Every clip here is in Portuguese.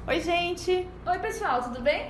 Oi, gente! Oi, pessoal, tudo bem?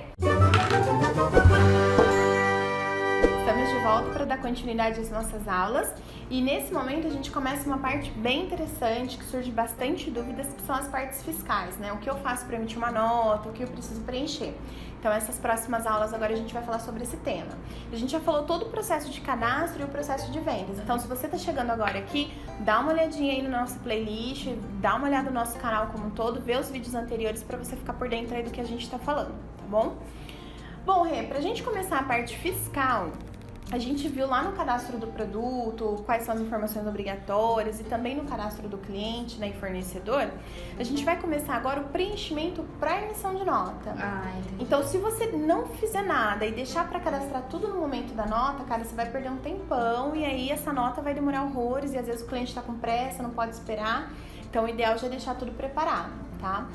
Estamos de volta para dar continuidade às nossas aulas e nesse momento a gente começa uma parte bem interessante que surge bastante dúvidas, que são as partes fiscais, né? O que eu faço para emitir uma nota, o que eu preciso preencher. Então essas próximas aulas agora a gente vai falar sobre esse tema. A gente já falou todo o processo de cadastro e o processo de vendas. Então se você está chegando agora aqui, dá uma olhadinha aí no nosso playlist, dá uma olhada no nosso canal como um todo, vê os vídeos anteriores para você ficar por dentro aí do que a gente está falando, tá bom? Bom, Rê, pra gente começar a parte fiscal, a gente viu lá no cadastro do produto quais são as informações obrigatórias e também no cadastro do cliente, né, e fornecedor. A gente vai começar agora o preenchimento para emissão de nota. Entendi. Então, se você não fizer nada e deixar para cadastrar tudo no momento da nota, cara, você vai perder um tempão e aí essa nota vai demorar horrores e às vezes o cliente está com pressa, não pode esperar. Então, o ideal já é deixar tudo preparado, tá?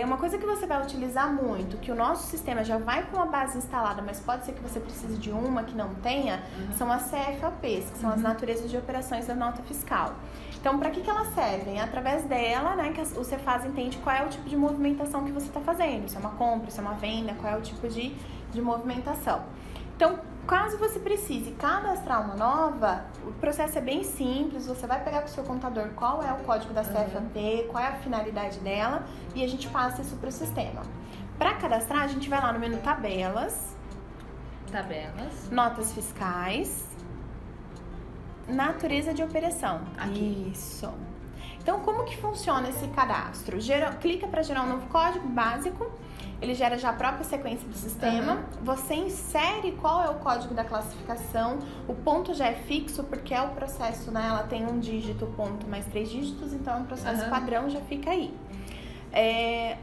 Uma coisa que você vai utilizar muito, que o nosso sistema já vai com a base instalada, mas pode ser que você precise de uma que não tenha, são as CFAPs, que são as naturezas de operações da nota fiscal. Então, para que elas servem? Através dela, né, que o Cefaz entende qual é o tipo de movimentação que você está fazendo, se é uma compra, se é uma venda, qual é o tipo de movimentação. Então, caso você precise cadastrar uma nova, o processo é bem simples, você vai pegar com o seu contador qual é o código da CFAP, qual é a finalidade dela e a gente passa isso para o sistema. Para cadastrar, a gente vai lá no menu Tabelas, Notas Fiscais, Natureza de Operação. Aqui. Isso. Então, como que funciona esse cadastro? Clica para gerar um novo código básico. Ele gera já a própria sequência do sistema. Você insere qual é o código da classificação. O ponto já é fixo porque é o processo, né? Ela tem um dígito, ponto, mais 3 dígitos, então é um processo padrão, já fica aí.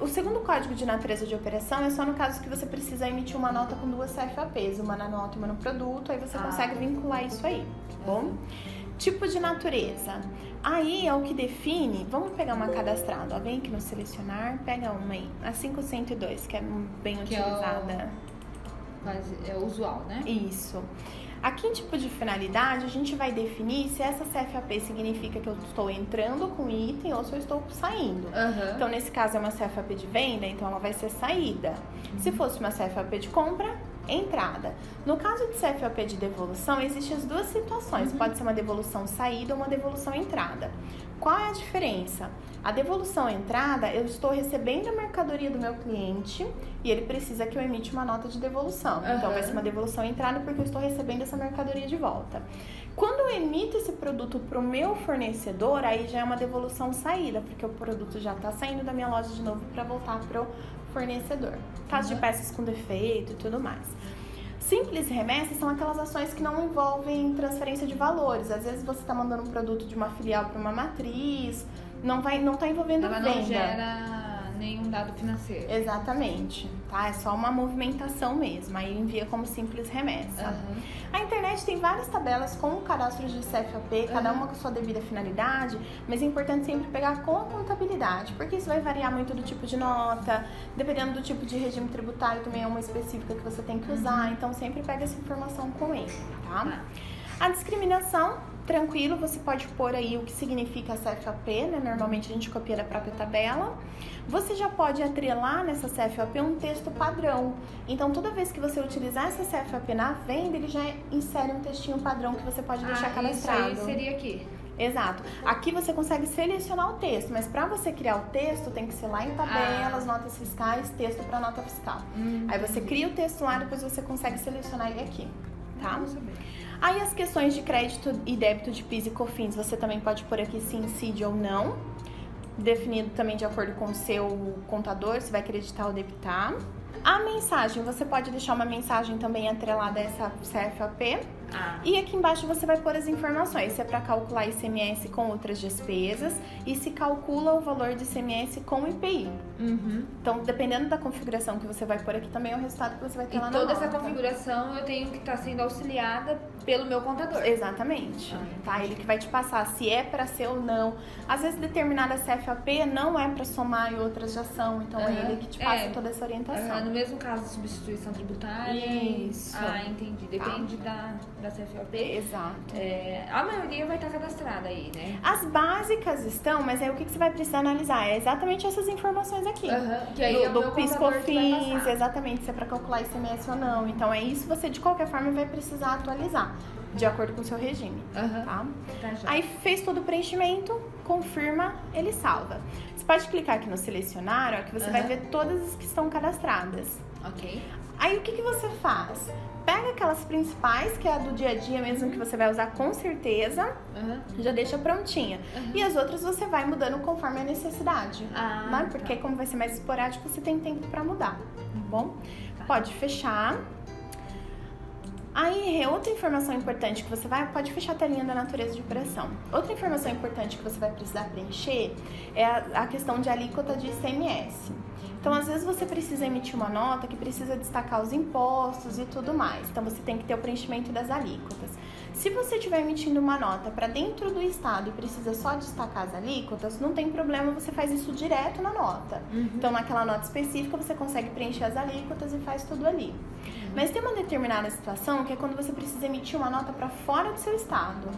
O segundo código de natureza de operação é só no caso que você precisa emitir uma nota com duas CFAPs, uma na nota e uma no produto, aí você consegue vincular isso aí, tá bom? Tipo de natureza. Aí é o que define, vamos pegar uma cadastrada, ó, vem aqui no selecionar, pega uma aí, a 5102, que é bem utilizada. É o usual, né? Isso. Aqui em tipo de finalidade, a gente vai definir se essa CFAP significa que eu estou entrando com item ou se eu estou saindo. Então, nesse caso, é uma CFAP de venda, então ela vai ser saída. Se fosse uma CFAP de compra, entrada. No caso de CFAP de devolução, existem as duas situações. Pode ser uma devolução saída ou uma devolução entrada. Qual é a diferença? A devolução entrada, eu estou recebendo a mercadoria do meu cliente e ele precisa que eu emite uma nota de devolução. Então, vai ser uma devolução entrada porque eu estou recebendo essa mercadoria de volta. Quando eu emito esse produto para o meu fornecedor, aí já é uma devolução saída, porque o produto já está saindo da minha loja de novo para voltar para o fornecedor. Caso de peças com defeito e tudo mais. Simples remessas são aquelas ações que não envolvem transferência de valores. Às vezes você está mandando um produto de uma filial para uma matriz, não está envolvendo venda. Ela não gera nenhum dado financeiro. Exatamente, tá? É só uma movimentação mesmo, aí envia como simples remessa. A internet tem várias tabelas com cadastros de CFAP, cada uma com sua devida finalidade, mas é importante sempre pegar com a contabilidade, porque isso vai variar muito do tipo de nota, dependendo do tipo de regime tributário também é uma específica que você tem que usar, então sempre pega essa informação com ele, tá? A discriminação, tranquilo, você pode pôr aí o que significa a CFAP, né? Normalmente a gente copia da própria tabela. Você já pode atrelar nessa CFAP um texto padrão. Então, toda vez que você utilizar essa CFAP na venda, ele já insere um textinho padrão que você pode deixar cadastrado. Isso aí seria aqui. Exato. Aqui você consegue selecionar o texto, mas para você criar o texto, tem que ser lá em tabelas, notas fiscais, texto para nota fiscal. Aí você cria o texto lá, depois você consegue selecionar ele aqui, tá? Aí as questões de crédito e débito de PIS e COFINS, você também pode pôr aqui se incide ou não, definido também de acordo com o seu contador, se vai acreditar ou debitar. A mensagem, você pode deixar uma mensagem também atrelada a essa CFAP. E aqui embaixo você vai pôr as informações, se é para calcular ICMS com outras despesas e se calcula o valor de ICMS com IPI. Então, dependendo da configuração que você vai pôr aqui, também é o resultado que você vai ter lá na nota. E toda essa configuração eu tenho que estar sendo auxiliada pelo meu contador. Exatamente. Tá? Ele que vai te passar se é para ser ou não. Às vezes, determinada CFAP não é para somar e outras já são, então é ele que te passa toda essa orientação. No mesmo caso de substituição tributária. Isso. Entendi. Depende da da CFOP. Exato. A maioria vai estar cadastrada aí, né? As básicas estão, mas aí o que você vai precisar analisar? É exatamente essas informações aqui. Que aí do PIS/COFINS, exatamente, se é para calcular ICMS ou não. Então é isso, você de qualquer forma vai precisar atualizar, de acordo com o seu regime. Tá? Aí fez todo o preenchimento, confirma, ele salva. Você pode clicar aqui no selecionar, ó, que você vai ver todas as que estão cadastradas. Ok. Aí o que você faz? Pega aquelas principais, que é a do dia a dia mesmo, que você vai usar com certeza, já deixa prontinha. E as outras você vai mudando conforme a necessidade, né? Porque como vai ser mais esporádico, você tem tempo para mudar, tá bom? Pode fechar. Aí, outra informação importante que você pode fechar a telinha da natureza de operação. Outra informação importante que você vai precisar preencher é a questão de alíquota de ICMS. Então, às vezes você precisa emitir uma nota que precisa destacar os impostos e tudo mais. Então, você tem que ter o preenchimento das alíquotas. Se você estiver emitindo uma nota para dentro do estado e precisa só destacar as alíquotas, não tem problema, você faz isso direto na nota. Então, naquela nota específica, você consegue preencher as alíquotas e faz tudo ali. Mas tem uma determinada situação que é quando você precisa emitir uma nota para fora do seu estado.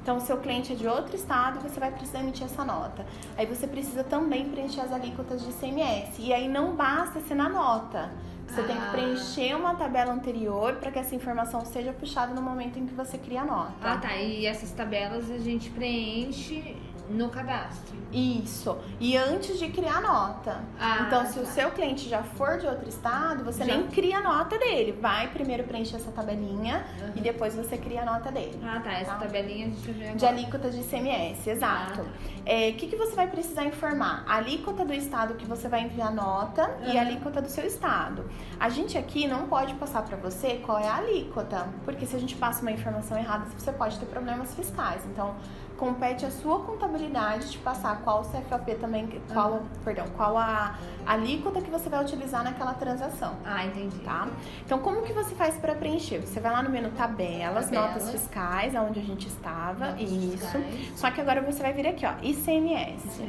Então, o seu cliente é de outro estado, você vai precisar emitir essa nota. Aí você precisa também preencher as alíquotas de ICMS. E aí não basta ser na nota. Você tem que preencher uma tabela anterior para que essa informação seja puxada no momento em que você cria a nota. Tá. E essas tabelas a gente preenche no cadastro. Isso. E antes de criar a nota. Então, se o seu cliente já for de outro estado, você nem cria a nota dele. Vai primeiro preencher essa tabelinha e depois você cria a nota dele. Essa tabelinha a gente vê agora. De alíquota de ICMS, exato. O que você vai precisar informar? A alíquota do estado que você vai enviar a nota e a alíquota do seu estado. A gente aqui não pode passar para você qual é a alíquota, porque se a gente passa uma informação errada, você pode ter problemas fiscais. Então, compete a sua contabilidade de passar qual CFOP também, qual a alíquota que você vai utilizar naquela transação. Entendi. Tá? Então, como que você faz para preencher? Você vai lá no menu tabelas, notas fiscais, onde a gente estava, isso. Só que agora você vai vir aqui, ó, ICMS.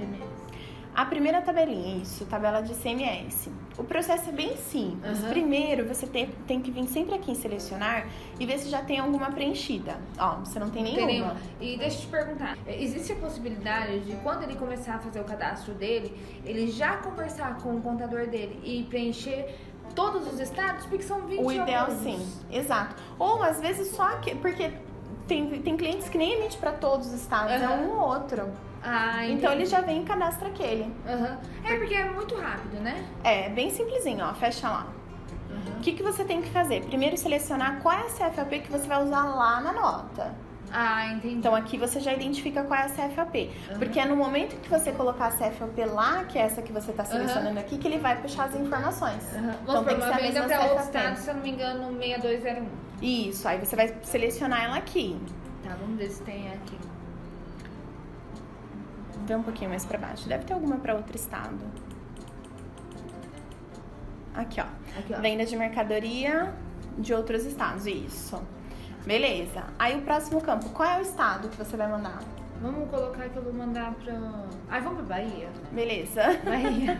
A primeira tabelinha, tabela de ICMS. O processo é bem simples. Primeiro, você tem que vir sempre aqui em selecionar e ver se já tem alguma preenchida. Ó, você não tem nenhuma. E deixa eu te perguntar, existe a possibilidade de quando ele começar a fazer o cadastro dele, ele já conversar com o contador dele e preencher todos os estados? Porque são 20 O ideal, alguns. sim. Exato. Ou, às vezes, só aqui, porque tem clientes que nem emitem para todos os estados, é um ou outro. Então ele já vem e cadastra aquele. Porque é muito rápido, né? É, bem simplesinho, ó, fecha lá. O que você tem que fazer? Primeiro selecionar qual é a CFOP que você vai usar lá na nota. Entendi. Então aqui você já identifica qual é a CFOP. Porque é no momento que você colocar a CFOP lá, que é essa que você está selecionando aqui, que ele vai puxar as informações. Então tem que ser a mesma para outro estado, CFOP. se eu não me engano, 6201. Isso, aí você vai selecionar ela aqui. Tá, vamos ver se tem aqui. Vê um pouquinho mais pra baixo. Deve ter alguma pra outro estado. Aqui, ó. Venda de mercadoria de outros estados. Isso. Beleza. Aí o próximo campo. Qual é o estado que você vai mandar? Vamos colocar que eu vou mandar pra... vamos pra Bahia. Beleza. Bahia.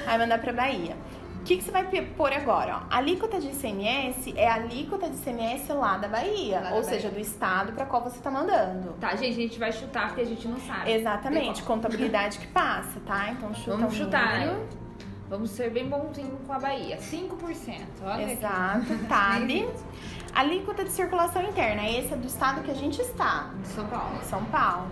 Vai mandar pra Bahia. O que você vai pôr agora? Ó? A alíquota de ICMS é a alíquota de ICMS lá da Bahia, ou seja, do estado para qual você está mandando. Tá, gente, a gente vai chutar porque a gente não sabe. Exatamente, contabilidade que passa, tá? Então chuta. Vamos chutar. Vamos ser bem bonzinho com a Bahia. 5%. Olha exato, TAB. Alíquota de circulação interna, esse é do estado que a gente está. São Paulo. São Paulo.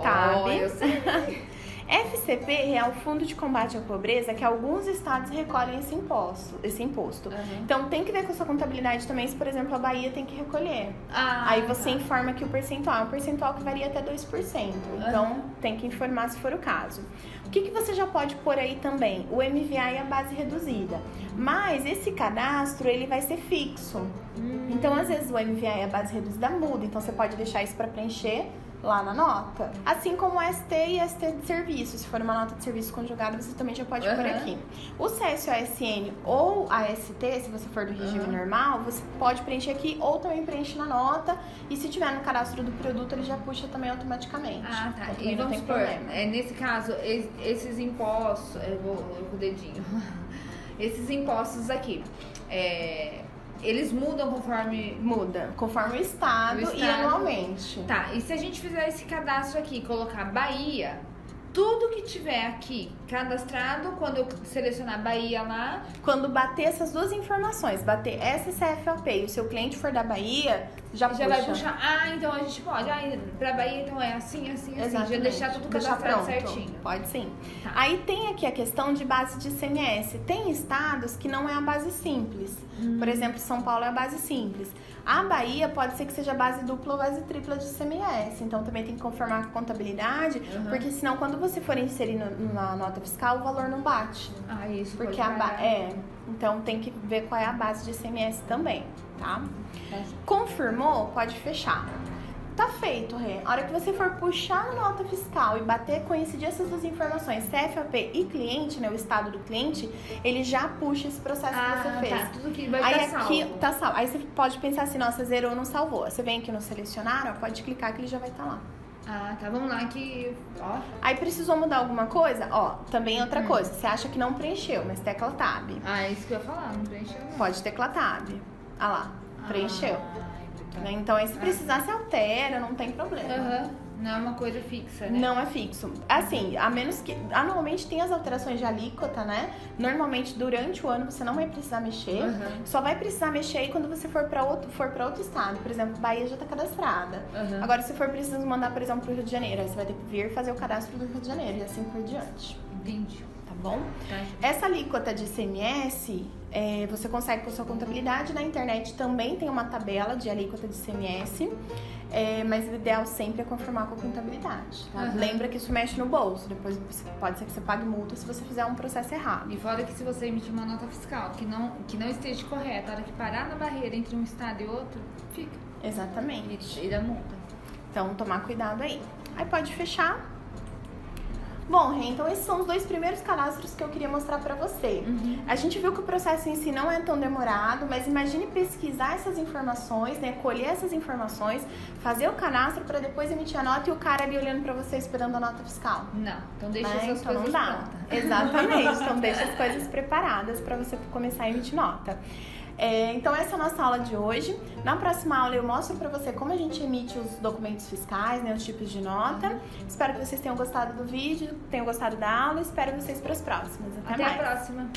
TAB. Eu sei. FCP é o Fundo de Combate à Pobreza, que alguns estados recolhem esse imposto. Então tem que ver com a sua contabilidade também, se por exemplo a Bahia tem que recolher. Aí você informa que o percentual é um percentual que varia até 2%. Então tem que informar se for o caso. O que você já pode pôr aí também? O MVA e a base reduzida. Mas esse cadastro ele vai ser fixo. Então às vezes o MVA e a base reduzida muda. Então você pode deixar isso para preencher lá na nota. Assim como o ST e ST de serviço. Se for uma nota de serviço conjugada, você também já pode pôr aqui. O CSOSN ou a ST, se você for do regime normal, você pode preencher aqui ou também preenche na nota. E se tiver no cadastro do produto, ele já puxa também automaticamente. Tá. Então, e vamos supor, nesse caso, esses impostos... Eu vou com o dedinho. Esses impostos aqui, Eles mudam conforme... Muda, conforme o estado e anualmente. Tá, e se a gente fizer esse cadastro aqui, colocar Bahia, tudo que tiver aqui cadastrado, quando eu selecionar Bahia lá... Quando bater essas duas informações, bater essa CFAP e o seu cliente for da Bahia, já vai puxar. Ah, então a gente pode. Pra Bahia, então é assim. Já deixar tudo cadastrado certinho. Pode sim. Tá. Aí tem aqui a questão de base de ICMS. Tem estados que não é a base simples. Por exemplo, São Paulo é a base simples. A Bahia pode ser que seja base dupla ou base tripla de ICMS. Então também tem que confirmar com a contabilidade, porque senão quando você for inserir na nota fiscal, o valor não bate. Ah, isso. Porque então tem que ver qual é a base de ICMS também, tá? Confirmou, pode fechar. Tá feito, Rê. A hora que você for puxar na nota fiscal e coincidir essas duas informações, CFAP e cliente, né, o estado do cliente, ele já puxa esse processo que você fez. Tá, tudo que vai estar salvo. Aqui tá salvo. Aí você pode pensar assim, nossa, zerou ou não salvou. Você vem aqui no selecionar, ó, pode clicar que ele já vai estar lá. Ah, tá, vamos lá aqui, ó. Aí precisou mudar alguma coisa? Ó, também outra coisa, você acha que não preencheu, mas tecla Tab. Ah, é isso que eu ia falar, não preencheu não. Pode tecla Tab. Ah lá, preencheu. Tá. Então aí se precisar, você altera, não tem problema. Não é uma coisa fixa, né? Não é fixo. Assim, a menos que... Anualmente tem as alterações de alíquota, né? Normalmente, durante o ano, você não vai precisar mexer. Só vai precisar mexer aí quando você for pra outro estado. Por exemplo, Bahia já tá cadastrada. Agora, se for preciso mandar, por exemplo, pro Rio de Janeiro, aí você vai ter que vir fazer o cadastro do Rio de Janeiro e assim por diante. Entendi. Tá bom? Essa alíquota de ICMS, você consegue com sua contabilidade. Na internet também tem uma tabela de alíquota de ICMS. Mas o ideal sempre é confirmar com a contabilidade, tá? Lembra que isso mexe no bolso, depois pode ser que você pague multa se você fizer um processo errado. E fora que se você emitir uma nota fiscal que não esteja correta, a hora que parar na barreira entre um estado e outro, fica. Exatamente. E dá multa. Então, tomar cuidado aí. Aí pode fechar. Bom, Rê, então esses são os 2 primeiros cadastros que eu queria mostrar pra você. A gente viu que o processo em si não é tão demorado, mas imagine pesquisar essas informações, né, colher essas informações, fazer o cadastro pra depois emitir a nota e o cara ali olhando pra você esperando a nota fiscal. Não, então deixa essas então coisas não dá. prontas. Exatamente, então deixa as coisas preparadas pra você começar a emitir nota. Então essa é a nossa aula de hoje. Na próxima aula eu mostro pra você como a gente emite os documentos fiscais, né, os tipos de nota. Espero que vocês tenham gostado do vídeo, tenham gostado da aula e espero vocês para as próximas. Até mais. A próxima.